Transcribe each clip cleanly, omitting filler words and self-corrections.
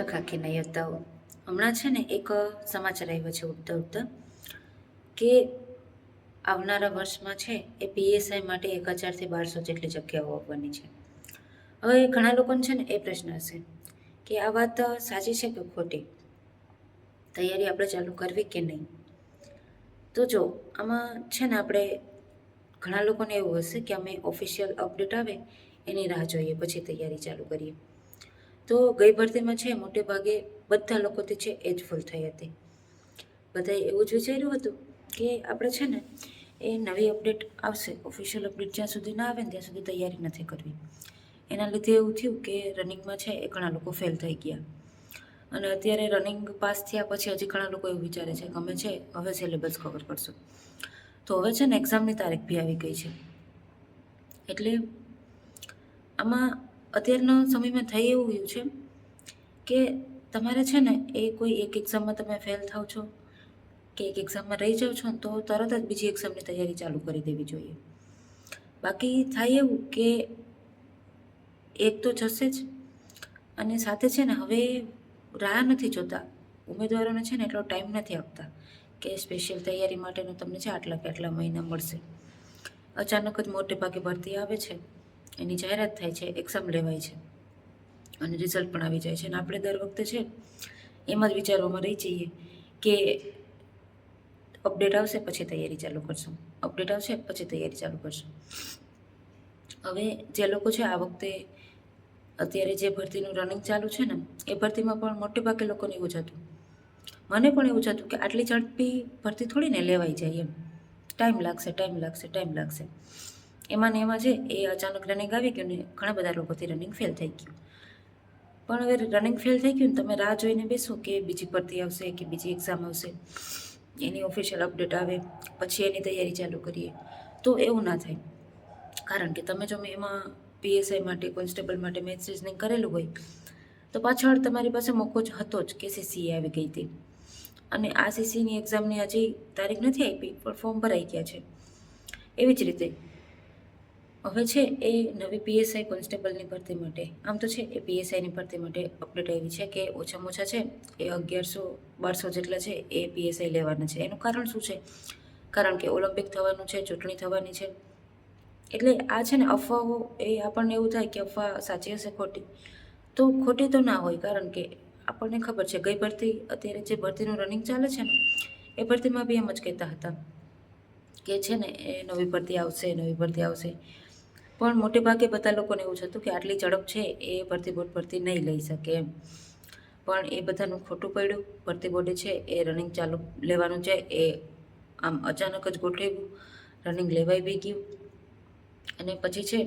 ખાખી નહીં હતા. હમણાં છે ને એક સમાચાર આવ્યો છે ઉડતા ઉડતા કે આવનારા વર્ષમાં છે એ પીએસઆઈ માટે 1000થી 1200 જેટલી જગ્યાઓ આપવાની છે. હવે ઘણા લોકોને છે ને એ પ્રશ્ન હશે કે આ વાત સાચી છે કે ખોટી, તૈયારી આપણે ચાલુ કરવી કે નહીં. તો જો આમાં છે ને આપણે ઘણા લોકોને એવું હશે કે અમે ઓફિશિયલ અપડેટ આવે એની રાહ જોઈએ પછી તૈયારી ચાલુ કરીએ. તો ગઈ ભરતીમાં છે મોટે ભાગે બધા લોકોથી છે એ જ ભૂલ થઈ હતી. બધાએ એવું જ વિચાર્યું હતું કે આપણે છે ને એ નવી અપડેટ આવશે, ઓફિશિયલ અપડેટ જ્યાં સુધી ના આવે ને ત્યાં સુધી તૈયારી નથી કરવી. એના લીધે એવું થયું કે રનિંગમાં છે એ ઘણા લોકો ફેલ થઈ ગયા. અને અત્યારે રનિંગ પાસ થયા પછી હજી ઘણા લોકો એવું વિચારે છે કે અમે છે હવે સિલેબસ કવર કરશું. તો હવે છે ને એક્ઝામની તારીખ બી આવી ગઈ છે. એટલે આમાં અત્યારના સમયમાં થઈ એવું ગયું છે કે તમારે છે ને એ કોઈ એક એક્ઝામમાં તમે ફેલ થાવ છો કે એક એક્ઝામમાં રહી જાઓ છો તો તરત જ બીજી એક્ઝામની તૈયારી ચાલુ કરી દેવી જોઈએ. બાકી થાય એવું કે એક તો જશે જ, અને સાથે છે ને હવે રાહ નથી જોતા ઉમેદવારોને, છે ને એટલો ટાઈમ નથી આપતા કે સ્પેશિયલ તૈયારી માટેનો તમને છે આટલા કે આટલા મહિના મળશે. અચાનક જ મોટે ભાગે ભરતી આવે છે, એની જાહેરાત થાય છે, એક્ઝામ લેવાય છે અને રિઝલ્ટ પણ આવી જાય છે. અને આપણે દર વખતે છે એમ જ વિચારવામાં રહી જઈએ કે અપડેટ આવશે પછી તૈયારી ચાલુ કરશું, અપડેટ આવશે પછી તૈયારી ચાલુ કરશું. હવે જે લોકો છે આ વખતે અત્યારે જે ભરતીનું રનિંગ ચાલુ છે ને એ ભરતીમાં પણ મોટે ભાગે લોકોને એવું જ હતું, મને પણ એવું જ હતું કે આટલી ઝડપી ભરતી થોડીને લેવાઈ જાય, એમ ટાઈમ લાગશે ટાઈમ લાગશે ટાઈમ લાગશે. એમાં ને એમાં છે એ અચાનક રનિંગ આવી ગયું ને ઘણા બધા લોકોથી રનિંગ ફેલ થઈ ગયું. પણ હવે રનિંગ ફેલ થઈ ગયું ને તમે રાહ જોઈને બેસો કે બીજી ભરતી આવશે કે બીજી એક્ઝામ આવશે, એની ઓફિશિયલ અપડેટ આવે પછી એની તૈયારી ચાલુ કરીએ, તો એવું ના થાય. કારણ કે તમે જો એમાં પીએસઆઈ માટે, કોન્સ્ટેબલ માટે મેથ્સ રિઝનિંગ કરેલું હોય તો પાછળ તમારી પાસે મોકો જ હતો જ કે સીસીએ આવી ગઈ હતી. અને આ સીસીની એક્ઝામની હજી તારીખ નથી આપી પણ ફોર્મ ભરાઈ ગયા છે. એવી જ રીતે હવે છે એ નવી પીએસઆઈ કોન્સ્ટેબલની ભરતી માટે, આમ તો છે એ પીએસઆઈની ભરતી માટે અપડેટ આવી છે કે ઓછામાં ઓછા છે એ 1100-1200 જેટલા છે એ પીએસઆઈ લેવાના છે. એનું કારણ શું છે? કારણ કે ઓલિમ્પિક થવાનું છે, ચૂંટણી થવાની છે. એટલે આ છે ને અફવાઓ, એ આપણને એવું થાય કે અફવા સાચી હશે ખોટી, તો ખોટી તો ના હોય. કારણ કે આપણને ખબર છે ગઈ ભરતી, અત્યારે જે ભરતીનું રનિંગ ચાલે છે ને એ ભરતીમાં બી એમ જ કહેતા હતા કે છે ને એ નવી ભરતી આવશે, નવી ભરતી આવશે. પણ મોટે ભાગે બધા લોકોને એવું જ હતું કે આટલી ઝડપ છે એ ભરતી બોર્ડ ભરતી નહીં લઈ શકે એમ. પણ એ બધાનું ખોટું પડ્યું. ભરતી બોર્ડે છે એ રનિંગ ચાલુ લેવાનું છે એ આમ અચાનક જ ગોઠવ્યું, રનિંગ લેવાઈ બી ગયું. અને પછી છે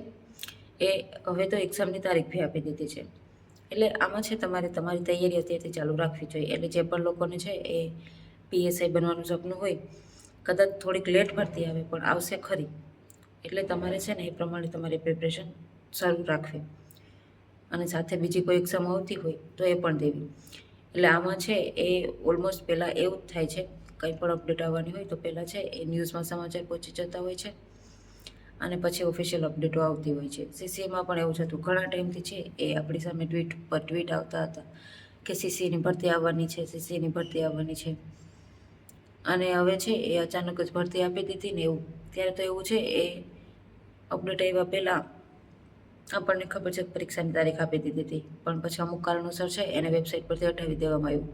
એ હવે તો એક્ઝામની તારીખ બી આપી દીધી છે. એટલે આમાં છે તમારે તમારી તૈયારી અત્યારથી ચાલુ રાખવી જોઈએ. એટલે જે પણ લોકોને છે એ પીએસઆઈ બનવાનું સપનું હોય, કદાચ થોડીક લેટ ભરતી આવે પણ આવશે ખરી, એટલે તમારે છે ને એ પ્રમાણે તમારી પ્રિપરેશન શરૂ રાખવી. અને સાથે બીજી કોઈ એક્ઝામ આવતી હોય તો એ પણ દેવી. એટલે આમાં છે એ ઓલમોસ્ટ પહેલાં એવું જ થાય છે, કંઈ પણ અપડેટ આવવાની હોય તો પહેલાં છે એ ન્યૂઝમાં સમાચાર પહોંચી જતા હોય છે અને પછી ઓફિશિયલ અપડેટો આવતી હોય છે. સીસીએમાં પણ એવું જ હતું, ઘણા ટાઈમથી છે એ આપણી સામે ટ્વીટ પર ટ્વીટ આવતા હતા કે સીસીની ભરતી આવવાની છે, સીસીની ભરતી આવવાની છે. અને હવે છે એ અચાનક જ ભરતી આપી દીધી ને એવું. ત્યારે તો એવું છે એ અપડેટ આવ્યા પહેલાં આપણને ખબર છે કે પરીક્ષાની તારીખ આપી દીધી હતી, પણ પછી અમુક કારણોસર છે એને વેબસાઇટ પરથી હટાવી દેવામાં આવ્યું.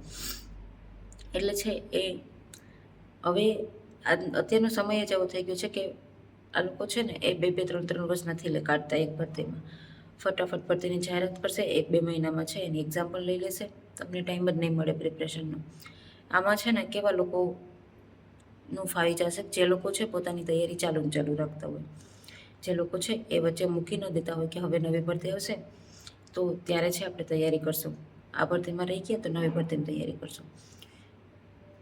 એટલે છે એ હવે અત્યારનો સમય જ એવો થઈ ગયો છે કે આ લોકો છે ને એ 2-3 વર્ષ નથી કાઢતા એક ભરતીમાં. ફટાફટ ભરતીની જાહેરાત કરશે, 1-2 મહિનામાં છે એની એક્ઝામ પણ લઈ લેશે, તમને ટાઈમ જ નહીં મળે પ્રિપરેશનનો. આમાં છે ને કેવા લોકોનું ફાવી જશે? જે લોકો છે પોતાની તૈયારી ચાલુ રાખતા હોય, જે લોકો છે એ વચ્ચે મૂકી ન દેતા હોય કે હવે નવી ભરતી આવશે તો ત્યારે છે આપણે તૈયારી કરશું, આ ભરતીમાં રહી ગયા તો નવી ભરતીની તૈયારી કરશું.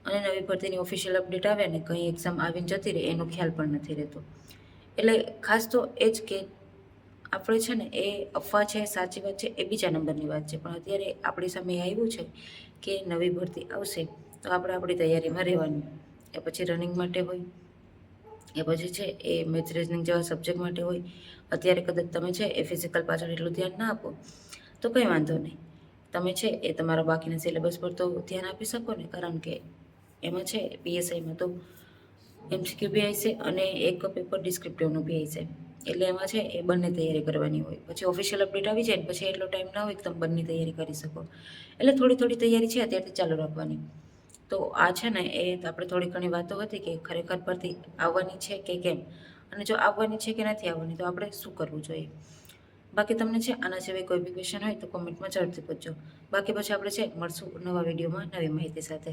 અને નવી ભરતીની ઓફિશિયલ અપડેટ આવે ને કંઈ એક્ઝામ આવીને જતી રહે એનો ખ્યાલ પણ નથી રહેતો. એટલે ખાસ તો એ જ કે આપણે છે ને એ અફવા છે, સાચી વાત છે એ બીજા નંબરની વાત છે, પણ અત્યારે આપણી સામે આવ્યું છે કે નવી ભરતી આવશે તો આપણે આપણી તૈયારીમાં રહેવાનું. એ પછી રનિંગ માટે હોય, એ પછી છે એ મેથ્સ રીઝનિંગ જેવા સબ્જેક્ટ માટે હોય. અત્યારે કદાચ તમે છે એ ફિઝિકલ પાછળ એટલું ધ્યાન ના આપો તો કંઈ વાંધો નહીં, તમે છે એ તમારા બાકીના સિલેબસ પર તો ધ્યાન આપી શકો ને, કારણ કે એમાં છે પીએસઆઈમાં તો એમસીક્યુ બી આવશે અને એક પેપર ડિસ્ક્રિપ્ટિવનું બી આવશે. એટલે એમાં છે એ બંને તૈયારી કરવાની હોય. પછી ઓફિશિયલ અપડેટ આવી જાય ને પછી એટલો ટાઈમ ના હોય કે તમે બંને તૈયારી કરી શકો. એટલે થોડી થોડી તૈયારી છે અત્યારથી ચાલુ રાખવાની. તો આ છે ને એ આપણે થોડી ઘણી વાતો હતી કે ખરેખર ભરતી આવવાની છે કે કેમ, અને જો આવવાની છે કે નથી આવવાની તો આપણે શું કરવું જોઈએ. બાકી તમને છે આના સિવાય કોઈ બી ક્વેશ્ચન હોય તો કોમેન્ટમાં જરૂરથી પૂછજો. બાકી પછી આપણે છે મળશું નવા વિડીયોમાં નવી માહિતી સાથે.